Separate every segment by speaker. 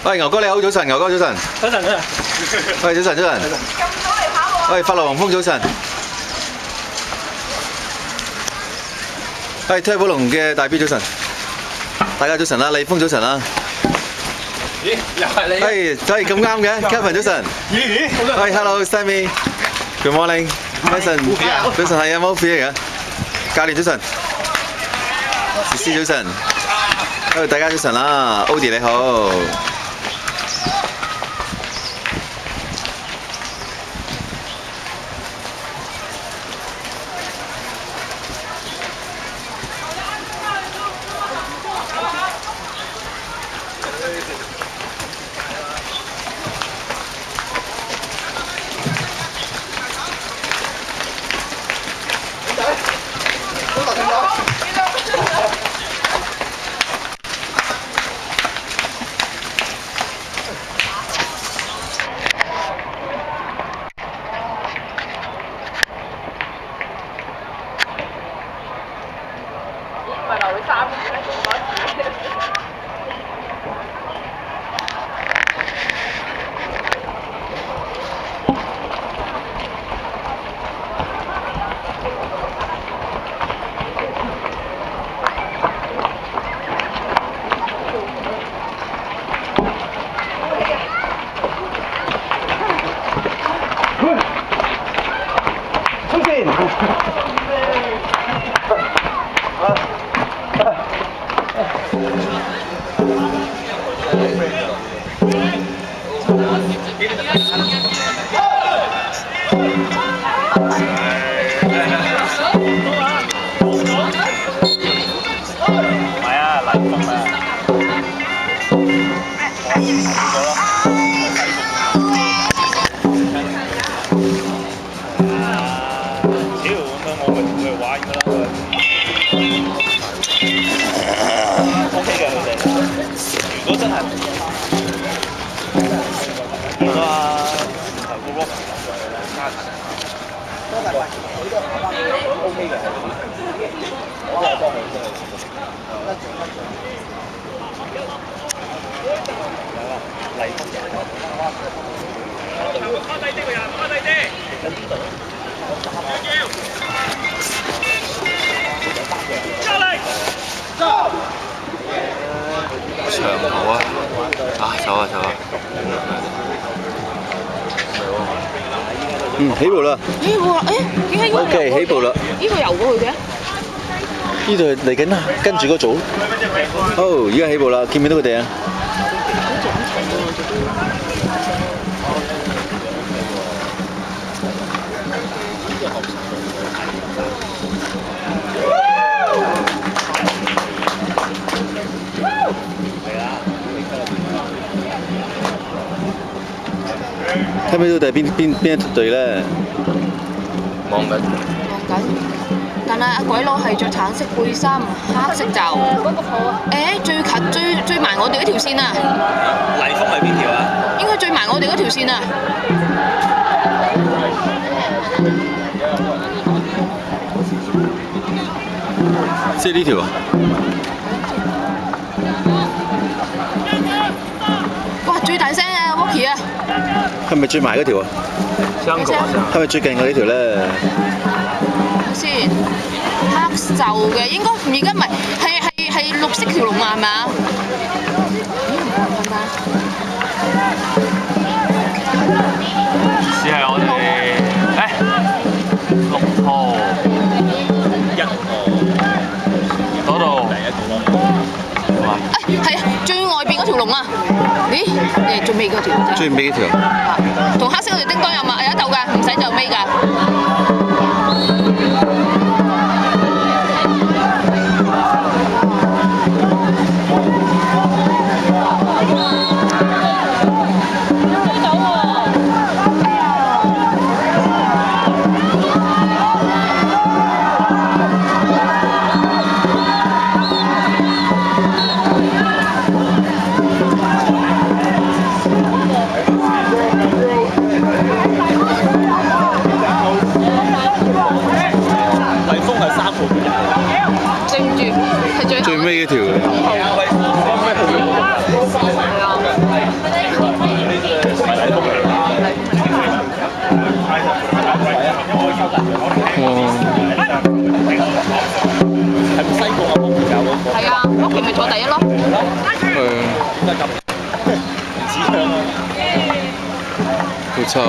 Speaker 1: 喂，牛哥你好，早晨，牛哥早晨。
Speaker 2: 早晨啊！
Speaker 1: 喂，早晨，早晨。喂，法樂紅風早晨。喂，推寶龍嘅大 B 早晨。大家早晨啦，利豐早晨啦。
Speaker 2: 咦，又係你？
Speaker 1: 係咁啱嘅 ，Kevin 早晨。
Speaker 2: 咦？
Speaker 1: 喂 ，Hello，Sammy。Good morning。早晨，早晨係啊 ，Mofi 嚟㗎。教練早晨。思早晨。大家早晨啦 ，Odi 你好。長途啊！走啊！起步啦！
Speaker 3: 起步啦！點解
Speaker 1: ？OK， 起步啦！
Speaker 3: 呢個游過去嘅？
Speaker 1: 呢度嚟緊啦，跟住個組。哦，而家起步啦，見唔見到佢哋啊？睇唔睇到第邊一隊咧？望緊。
Speaker 3: 但係阿鬼佬係着橙色背心、黑色袖。最近最埋我哋嗰條線啊！
Speaker 2: 黎峰係邊條啊？
Speaker 3: 應該最埋我哋嗰條線啊！
Speaker 1: 即係呢條啊！
Speaker 3: 哇！最大聲啊 ，Walkie 啊！
Speaker 1: 係咪最埋嗰條啊？
Speaker 2: 香港啊！
Speaker 1: 係咪最近嘅呢條咧？
Speaker 3: 先黑袖嘅，應該而家唔係係綠色條龍啊，係咪啊？
Speaker 2: 只係我哋6號、1號嗰度
Speaker 3: 係啊，最外邊嗰條龍啊！咦？你最尾嗰條？
Speaker 1: 最尾嗰條。
Speaker 3: 同黑色嗰條叮當有一鬥㗎，唔使就尾㗎。坐第一咯。
Speaker 1: 好臭。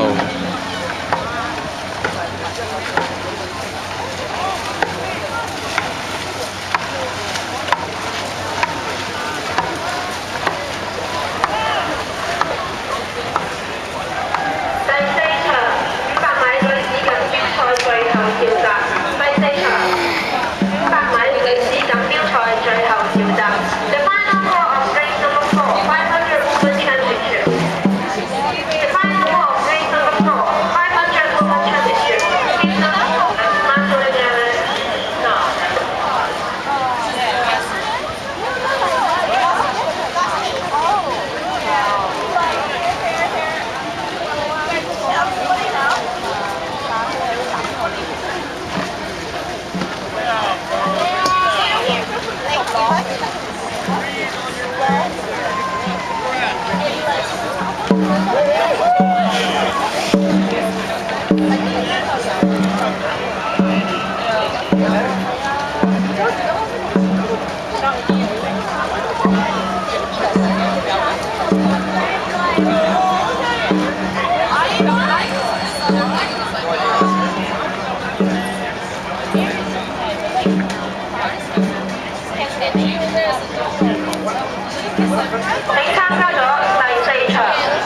Speaker 4: 你參加咗第4場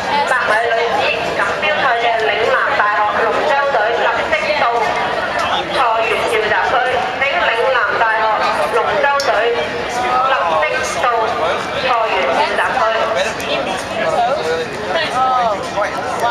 Speaker 4: 100米女子錦標賽嘅嶺南大學龍舟隊立即到賽員召集區，請嶺南大學龍舟隊立即到賽員召集區。
Speaker 3: 哇！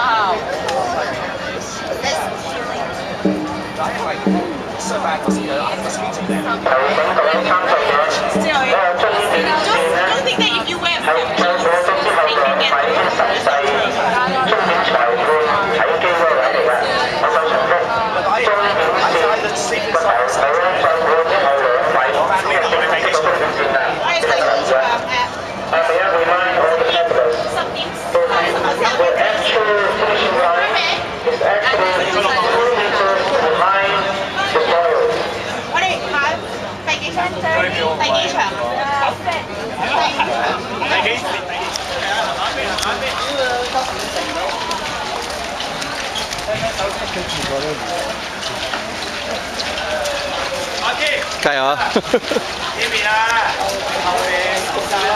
Speaker 1: 加油啊！
Speaker 4: 呢邊啊，後面仆曬啦！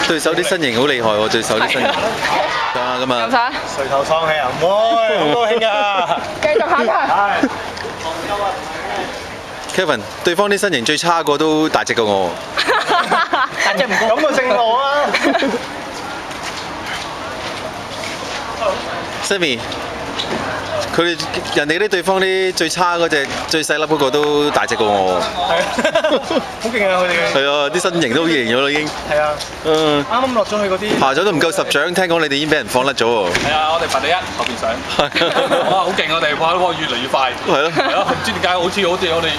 Speaker 1: 對手啲身形好厲害喎，對手啲身形。啊咁啊！
Speaker 5: 垂頭喪氣啊！唔會，好高興啊！
Speaker 3: 繼續下場。
Speaker 1: Kevin， 對方啲身形最差個都大隻過我。
Speaker 3: 大隻唔高。
Speaker 5: 咁就姓羅啊
Speaker 1: Sammy， 佢哋人哋啲對方啲最差嗰隻最細粒嗰個都大隻過我。
Speaker 5: 係啊，好勁啊！佢哋
Speaker 1: 係啊，啲身形都型咗啦已經。
Speaker 5: 係啊，啱啱落咗去嗰啲
Speaker 1: 爬咗都唔夠10獎，聽講你哋已經俾人放甩咗喎。
Speaker 2: 係啊，我哋排第一，後邊上。哇，好勁！我哋哇，越嚟越快。
Speaker 1: 係咯。
Speaker 2: 係咯，唔知點解好似我哋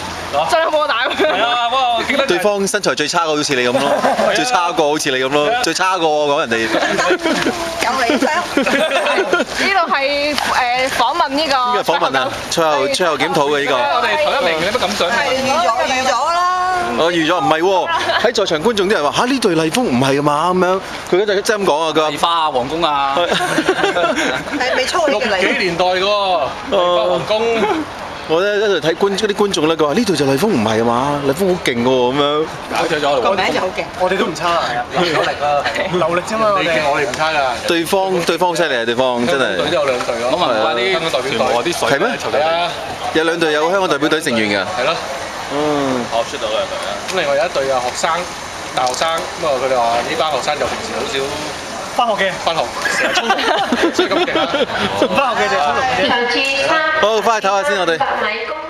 Speaker 3: 真係波大。
Speaker 2: 係啊，哇！見得
Speaker 1: 對方身材最差個好似你咁咯，最差個好似你咁咯，最差個講人哋。
Speaker 3: 有理想。呢度係訪問呢個。
Speaker 1: 呢個訪問啊，最後檢討嘅呢個。
Speaker 2: 我哋頭一名，你乜咁想？
Speaker 3: 預咗啦。
Speaker 1: 我預咗唔係喎，喺在場觀眾啲人話嚇呢隊麗豐唔係㗎嘛咁樣，佢嗰陣真係咁講啊，佢話
Speaker 2: 麗花啊，皇宮啊，
Speaker 3: 係未操
Speaker 2: 60幾年代嘅喎，麗花皇宮。
Speaker 1: 我咧一路睇嗰啲觀眾咧，佢話呢隊就麗豐唔係啊嘛，麗豐好勁喎咁樣。
Speaker 2: 搞錯咗
Speaker 3: 個名就好勁。
Speaker 5: 我哋都唔差啊，有力啦，流力啫嘛，我哋唔差㗎。
Speaker 1: 對方好犀利啊！對方真係。
Speaker 2: 隊都有2隊咯。咁啊，啲香港代表隊啲水
Speaker 1: 係咩？
Speaker 2: 係啊，
Speaker 1: 有2隊有香港代表隊成員㗎。
Speaker 2: 係咯。
Speaker 1: 嗯。
Speaker 2: 我出到2隊啊。
Speaker 5: 咁另外有一隊啊學生，大學生，咁啊佢哋話呢班學生就平時好少翻學嘅，翻學成日衝浪，所以咁勁啊！翻學嘅就衝浪嘅。
Speaker 1: 好，翻去唞下先，我哋。
Speaker 4: 100米公